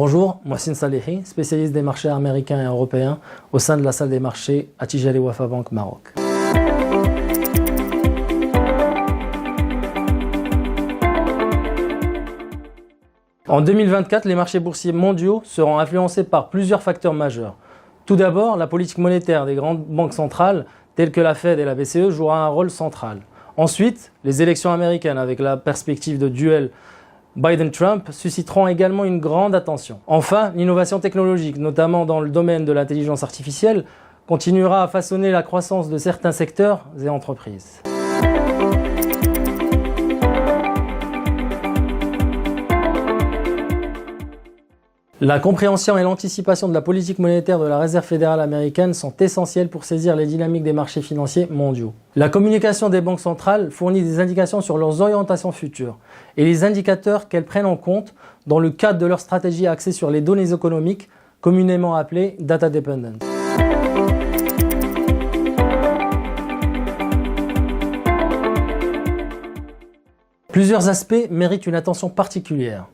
Bonjour, Mohsin Salehi, spécialiste des marchés américains et européens au sein de la salle des marchés à Tijari Wafa Bank Maroc. En 2024, les marchés boursiers mondiaux seront influencés par plusieurs facteurs majeurs. Tout d'abord, la politique monétaire des grandes banques centrales, telles que la Fed et la BCE, jouera un rôle central. Ensuite, les élections américaines avec la perspective de duel Biden-Trump susciteront également une grande attention. Enfin, l'innovation technologique, notamment dans le domaine de l'intelligence artificielle, continuera à façonner la croissance de certains secteurs et entreprises. La compréhension et l'anticipation de la politique monétaire de la Réserve fédérale américaine sont essentielles pour saisir les dynamiques des marchés financiers mondiaux. La communication des banques centrales fournit des indications sur leurs orientations futures et les indicateurs qu'elles prennent en compte dans le cadre de leur stratégie axée sur les données économiques, communément appelées data dependent. Plusieurs aspects méritent une attention particulière.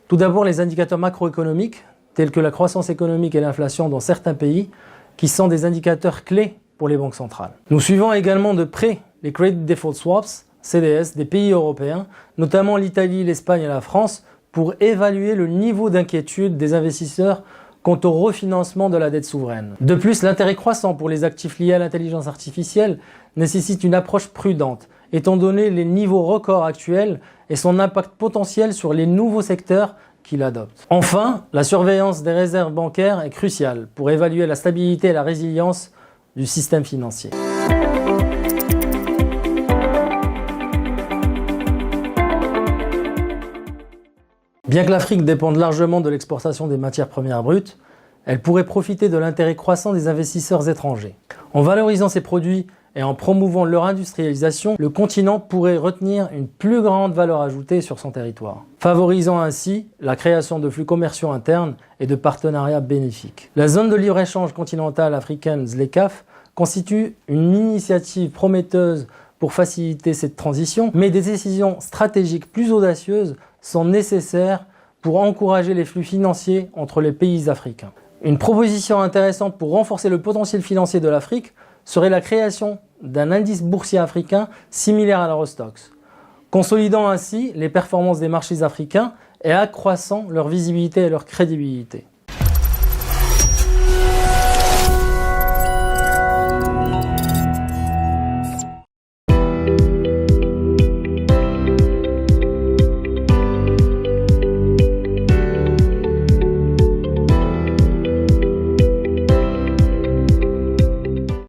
Tout d'abord, les indicateurs macroéconomiques, tels que la croissance économique et l'inflation dans certains pays, qui sont des indicateurs clés pour les banques centrales. Nous suivons également de près les Credit Default Swaps, CDS, des pays européens, notamment l'Italie, l'Espagne et la France, pour évaluer le niveau d'inquiétude des investisseurs quant au refinancement de la dette souveraine. De plus, l'intérêt croissant pour les actifs liés à l'intelligence artificielle nécessite une approche prudente, étant donné les niveaux records actuels et son impact potentiel sur les nouveaux secteurs qu'il adopte. Enfin, la surveillance des réserves bancaires est cruciale pour évaluer la stabilité et la résilience du système financier. Bien que l'Afrique dépende largement de l'exportation des matières premières brutes, elle pourrait profiter de l'intérêt croissant des investisseurs étrangers. En valorisant ces produits et en promouvant leur industrialisation, le continent pourrait retenir une plus grande valeur ajoutée sur son territoire, favorisant ainsi la création de flux commerciaux internes et de partenariats bénéfiques. La zone de libre-échange continentale africaine ZLECAf constitue une initiative prometteuse pour faciliter cette transition, mais des décisions stratégiques plus audacieuses sont nécessaires pour encourager les flux financiers entre les pays africains. Une proposition intéressante pour renforcer le potentiel financier de l'Afrique serait la création d'un indice boursier africain similaire à l'Eurostoxx, consolidant ainsi les performances des marchés africains et accroissant leur visibilité et leur crédibilité.